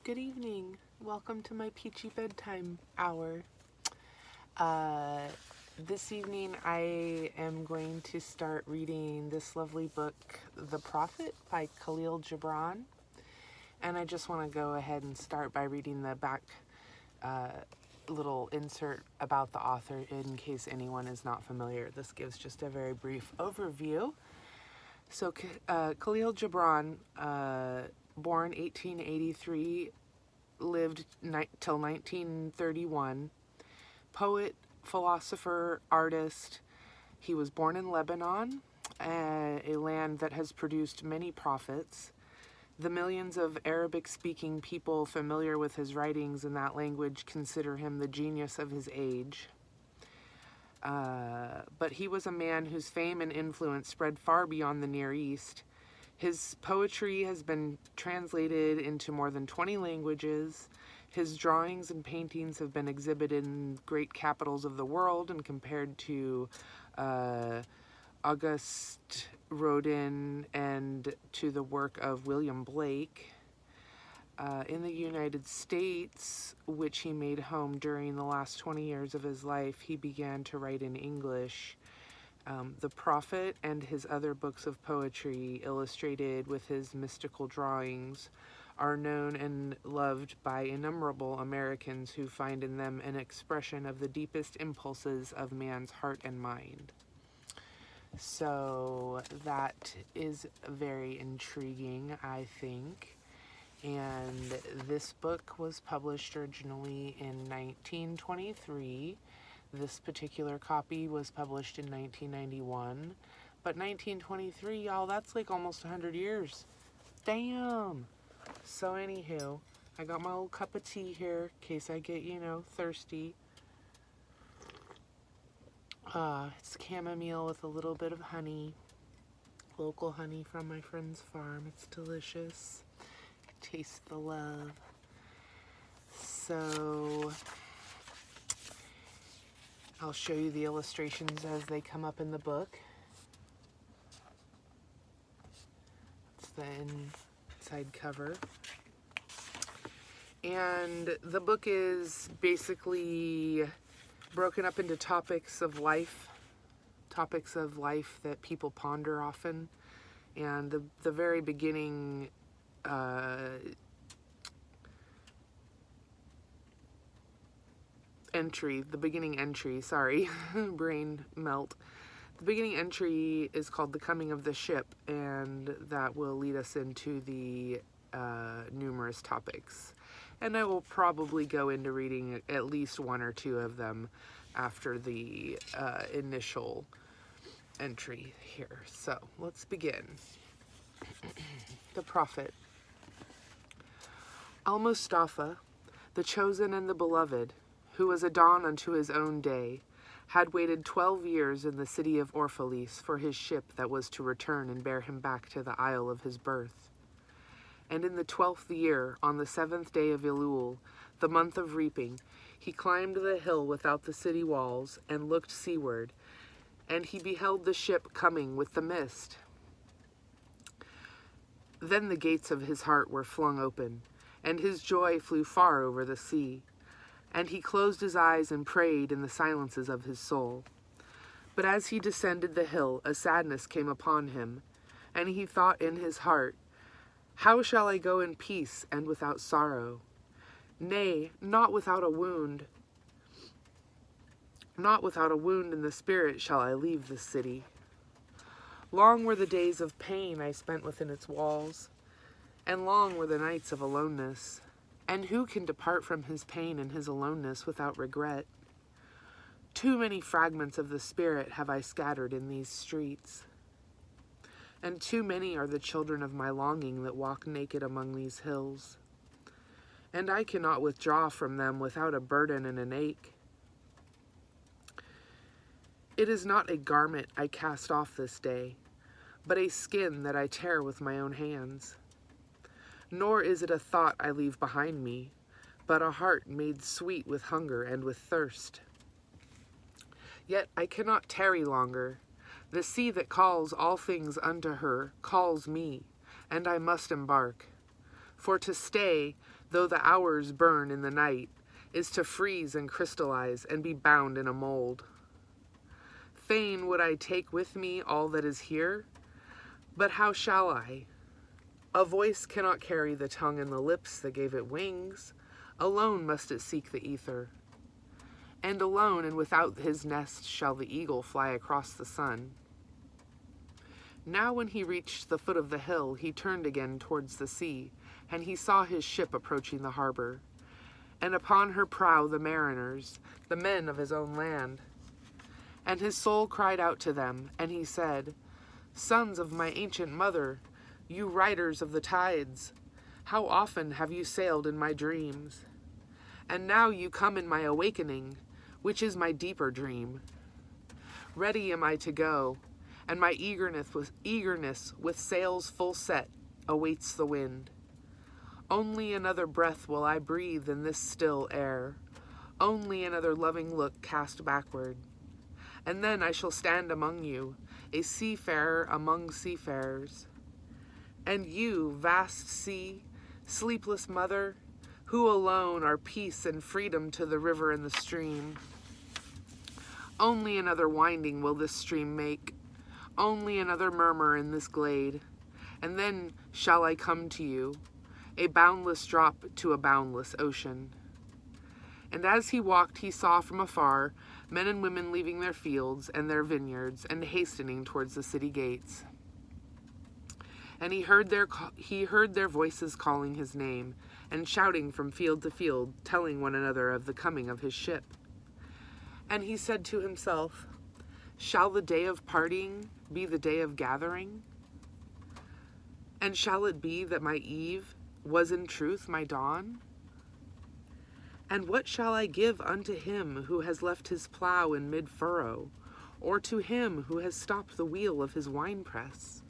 Good evening. Welcome to my Peachy Bedtime hour. Uh, this evening I am going to start reading this lovely book, The Prophet by Khalil Gibran. And I just want to go ahead and start by reading the back little insert about the author in case anyone is not familiar. This gives just a very brief overview. So Khalil Gibran, born 1883, lived till 1931. Poet, philosopher, artist. He was born in Lebanon, a land that has produced many prophets. The millions of Arabic-speaking people familiar with his writings in that language consider him the genius of his age. But he was a man whose fame and influence spread far beyond the Near East. His poetry has been translated into more than 20 languages. His drawings and paintings have been exhibited in great capitals of the world and compared to Auguste Rodin and to the work of William Blake. In the United States, which he made home during the last 20 years of his life, he began to write in English. The Prophet and his other books of poetry, illustrated with his mystical drawings, are known and loved by innumerable Americans who find in them an expression of the deepest impulses of man's heart and mind. So that is very intriguing, I think. And this book was published originally in 1923. This particular copy was published in 1991. But 1923, y'all, that's like almost 100 years. Damn! So anywho, I got my little cup of tea here in case I get, thirsty. It's chamomile with a little bit of honey. Local honey from my friend's farm. It's delicious. Taste the love. So I'll show you the illustrations as they come up in the book. It's the inside cover. And the book is basically broken up into topics of life that people ponder often. And the very beginning brain melt. The beginning entry is called The Coming of the Ship, and that will lead us into the numerous topics. And I will probably go into reading at least one or two of them after the initial entry here. So let's begin. The Prophet. Al-Mustafa, the chosen and the beloved, who was a dawn unto his own day, had waited 12 years in the city of Orphalese for his ship that was to return and bear him back to the isle of his birth. And in the 12th year, on the 7th day of Elul, the month of reaping, he climbed the hill without the city walls and looked seaward, and he beheld the ship coming with the mist. Then the gates of his heart were flung open, and his joy flew far over the sea. And he closed his eyes and prayed in the silences of his soul. But as he descended the hill, a sadness came upon him, and he thought in his heart, "How shall I go in peace and without sorrow? Nay, not without a wound. Not without a wound in the spirit shall I leave this city. Long were the days of pain I spent within its walls, and long were the nights of aloneness. And who can depart from his pain and his aloneness without regret? Too many fragments of the spirit have I scattered in these streets. And too many are the children of my longing that walk naked among these hills. And I cannot withdraw from them without a burden and an ache. It is not a garment I cast off this day, but a skin that I tear with my own hands. Nor is it a thought I leave behind me, but a heart made sweet with hunger and with thirst. Yet I cannot tarry longer. The sea that calls all things unto her calls me, and I must embark. For to stay, though the hours burn in the night, is to freeze and crystallize and be bound in a mold. Fain would I take with me all that is here, but how shall I? A voice cannot carry the tongue and the lips that gave it wings. Alone must it seek the ether. And alone and without his nest shall the eagle fly across the sun. Now when he reached the foot of the hill, he turned again towards the sea, and he saw his ship approaching the harbor, and upon her prow the mariners, the men of his own land. And his soul cried out to them, and he said, Sons of my ancient mother, you riders of the tides, how often have you sailed in my dreams? And now you come in my awakening, which is my deeper dream. Ready am I to go, and my eagerness with sails full set awaits the wind. Only another breath will I breathe in this still air, only another loving look cast backward. And then I shall stand among you, a seafarer among seafarers. And you, vast sea, sleepless mother, who alone are peace and freedom to the river and the stream. Only another winding will this stream make, only another murmur in this glade, and then shall I come to you, a boundless drop to a boundless ocean. And as he walked, he saw from afar men and women leaving their fields and their vineyards and hastening towards the city gates. And he heard their voices calling his name and shouting from field to field, telling one another of the coming of his ship. And he said to himself, Shall the day of parting be the day of gathering? And shall it be that my eve was in truth my dawn? And what shall I give unto him who has left his plow in mid-furrow, or to him who has stopped the wheel of his winepress?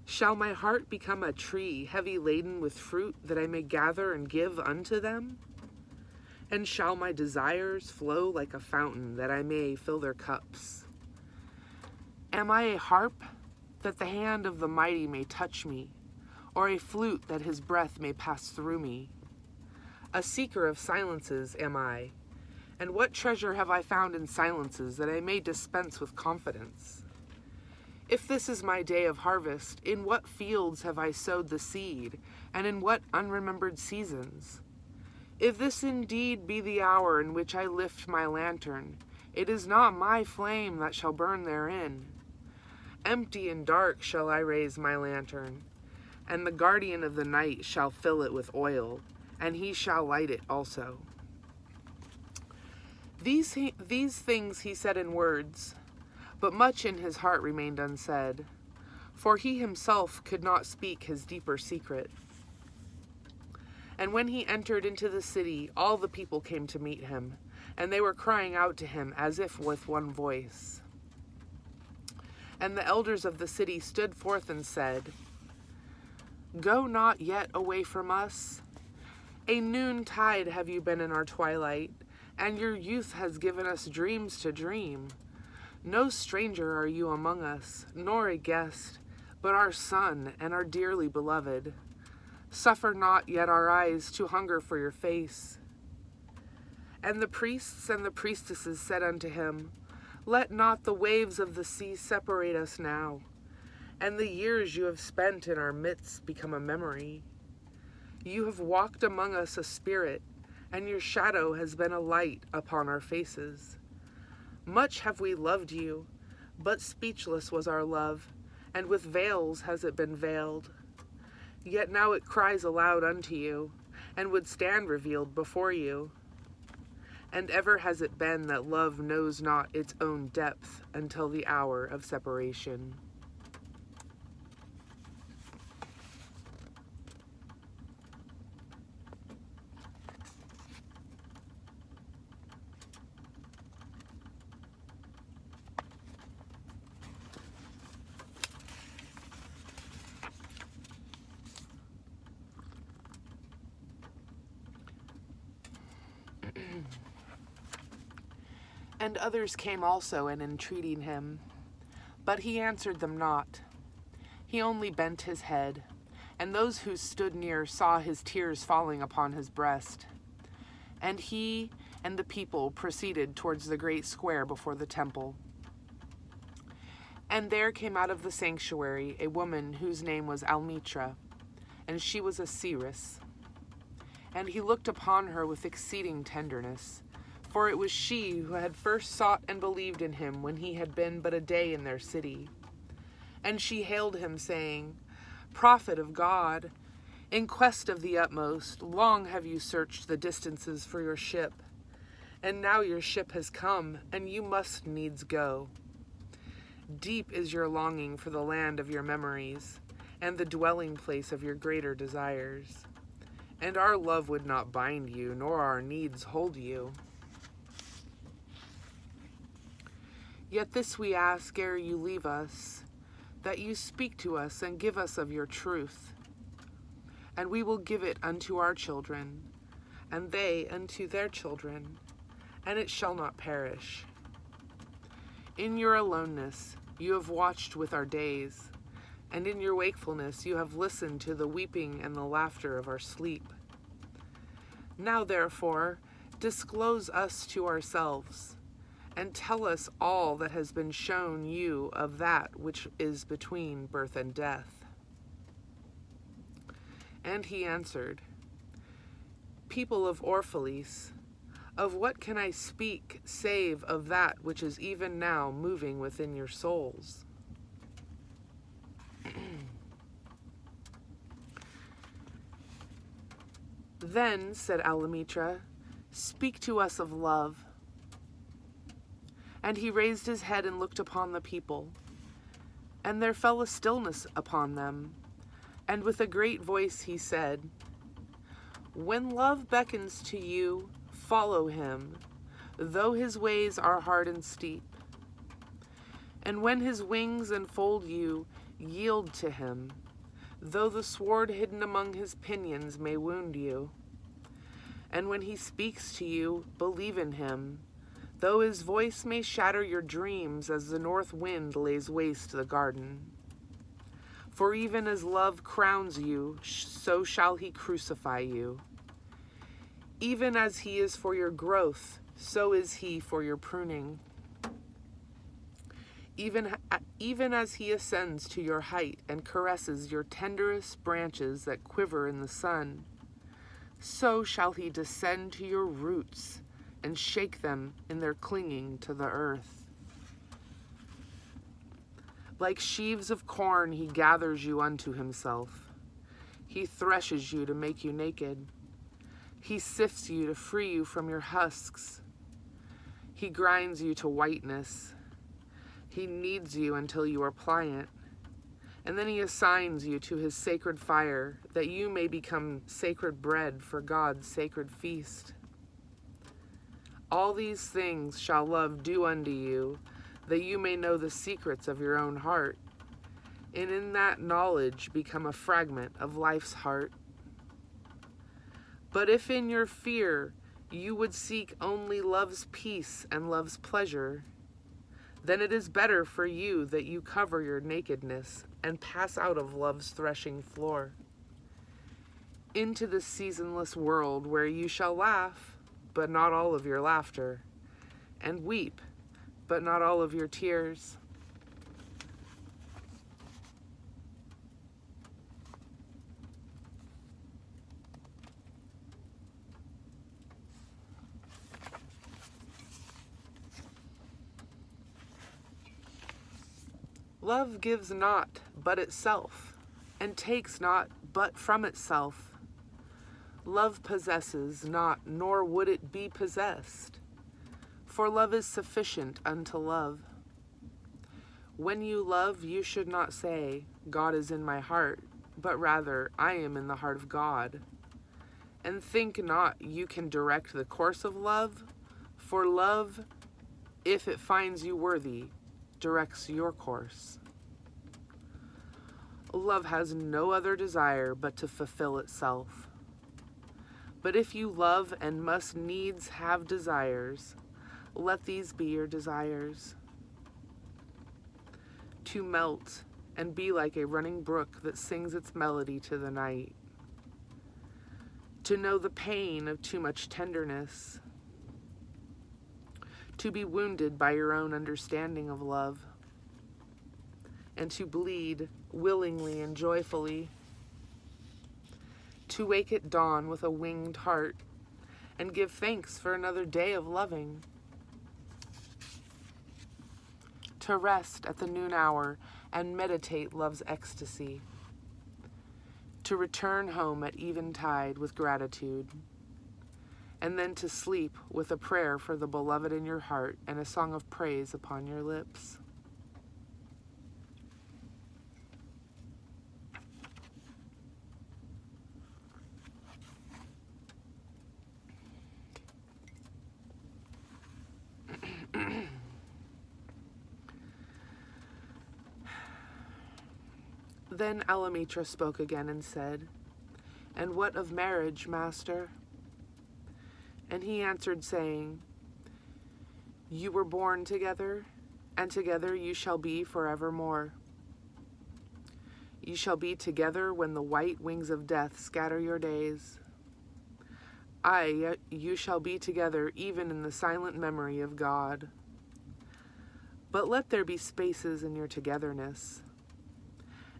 Shall my heart become a tree heavy laden with fruit that I may gather and give unto them? And shall my desires flow like a fountain that I may fill their cups? Am I a harp that the hand of the mighty may touch me, or a flute that his breath may pass through me? A seeker of silences am I, and what treasure have I found in silences that I may dispense with confidence? If this is my day of harvest, in what fields have I sowed the seed, and in what unremembered seasons? If this indeed be the hour in which I lift my lantern, it is not my flame that shall burn therein. Empty and dark shall I raise my lantern, and the guardian of the night shall fill it with oil, and he shall light it also. These things he said in words, but much in his heart remained unsaid, for he himself could not speak his deeper secret. And when he entered into the city, all the people came to meet him, and they were crying out to him as if with one voice. And the elders of the city stood forth and said, Go not yet away from us. A noontide have you been in our twilight, and your youth has given us dreams to dream. No stranger are you among us, nor a guest, but our son and our dearly beloved. Suffer not yet our eyes to hunger for your face. And the priests and the priestesses said unto him, Let not the waves of the sea separate us now, and the years you have spent in our midst become a memory. You have walked among us a spirit, and your shadow has been a light upon our faces. Much have we loved you, but speechless was our love, and with veils has it been veiled. Yet now it cries aloud unto you, and would stand revealed before you. And ever has it been that love knows not its own depth until the hour of separation. And others came also and entreating him, but he answered them not. He only bent his head, and those who stood near saw his tears falling upon his breast. And he and the people proceeded towards the great square before the temple. And there came out of the sanctuary a woman whose name was Almitra, and she was a seeress. And he looked upon her with exceeding tenderness, for it was she who had first sought and believed in him when he had been but a day in their city. And she hailed him, saying, Prophet of God, in quest of the utmost, long have you searched the distances for your ship, and now your ship has come, and you must needs go. Deep is your longing for the land of your memories, and the dwelling place of your greater desires. And our love would not bind you, nor our needs hold you. Yet this we ask ere you leave us, that you speak to us and give us of your truth. And we will give it unto our children, and they unto their children, and it shall not perish. In your aloneness you have watched with our days, and in your wakefulness you have listened to the weeping and the laughter of our sleep. Now therefore, disclose us to ourselves, and tell us all that has been shown you of that which is between birth and death. And he answered, People of Orphalese, of what can I speak save of that which is even now moving within your souls? Then, said Alamitra, speak to us of love. And he raised his head and looked upon the people, and there fell a stillness upon them, and with a great voice he said, When love beckons to you, follow him, though his ways are hard and steep. And when his wings enfold you, yield to him, though the sword hidden among his pinions may wound you. And when he speaks to you, believe in him, though his voice may shatter your dreams as the north wind lays waste the garden. For even as love crowns you, so shall he crucify you. Even as he is for your growth, so is he for your pruning. Even as he ascends to your height and caresses your tenderest branches that quiver in the sun, so shall he descend to your roots and shake them in their clinging to the earth. Like sheaves of corn he gathers you unto himself. He threshes you to make you naked. He sifts you to free you from your husks. He grinds you to whiteness. He kneads you until you are pliant. And then he assigns you to his sacred fire, that you may become sacred bread for God's sacred feast. All these things shall love do unto you, that you may know the secrets of your own heart, and in that knowledge become a fragment of life's heart. But if in your fear you would seek only love's peace and love's pleasure, then it is better for you that you cover your nakedness and pass out of love's threshing floor into the seasonless world where you shall laugh, but not all of your laughter, and weep, but not all of your tears. Love gives not but itself, and takes not but from itself. Love possesses not, nor would it be possessed, for love is sufficient unto love. When you love, you should not say, God is in my heart, but rather, I am in the heart of God. And think not you can direct the course of love, for love, if it finds you worthy, directs your course. Love has no other desire but to fulfill itself. But if you love and must needs have desires, let these be your desires: to melt and be like a running brook that sings its melody to the night. To know the pain of too much tenderness. To be wounded by your own understanding of love. And to bleed willingly and joyfully. To wake at dawn with a winged heart and give thanks for another day of loving. To rest at the noon hour and meditate love's ecstasy. To return home at eventide with gratitude. And then to sleep with a prayer for the beloved in your heart and a song of praise upon your lips. Then Alamitra spoke again and said, "And what of marriage, master?" And he answered, saying, "You were born together, and together you shall be forevermore. You shall be together when the white wings of death scatter your days. Aye, you shall be together even in the silent memory of God. But let there be spaces in your togetherness,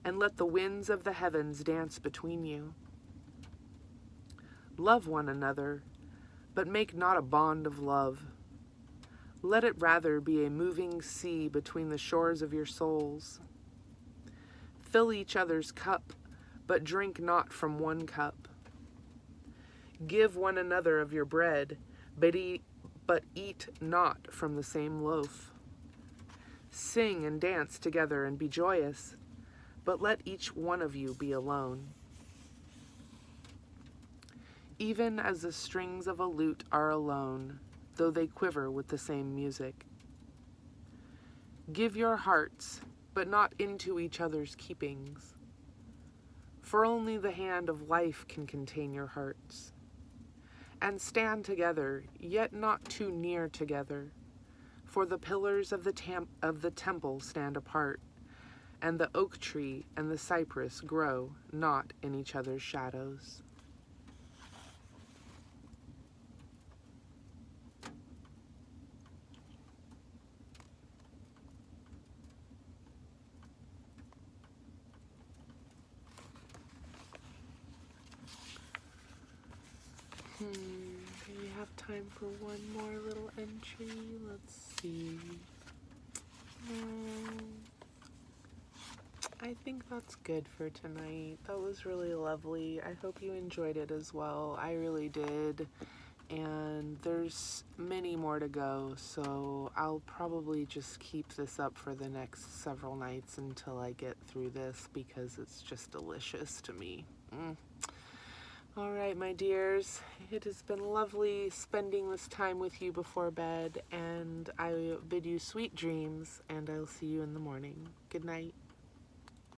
and let the winds of the heavens dance between you. Love one another, but make not a bond of love. Let it rather be a moving sea between the shores of your souls. Fill each other's cup, but drink not from one cup. Give one another of your bread, but eat not from the same loaf. Sing and dance together and be joyous, but let each one of you be alone. Even as the strings of a lute are alone, though they quiver with the same music. Give your hearts, but not into each other's keepings, for only the hand of life can contain your hearts. And stand together, yet not too near together, for the pillars of the temple stand apart, and the oak tree and the cypress grow not in each other's shadows." We have time for one more little entry. Let's see. I think that's good for tonight. That was really lovely. I hope you enjoyed it as well. I really did. And there's many more to go, so I'll probably just keep this up for the next several nights until I get through this because it's just delicious to me. All right, my dears, it has been lovely spending this time with you before bed, and I bid you sweet dreams, and I'll see you in the morning. Good night.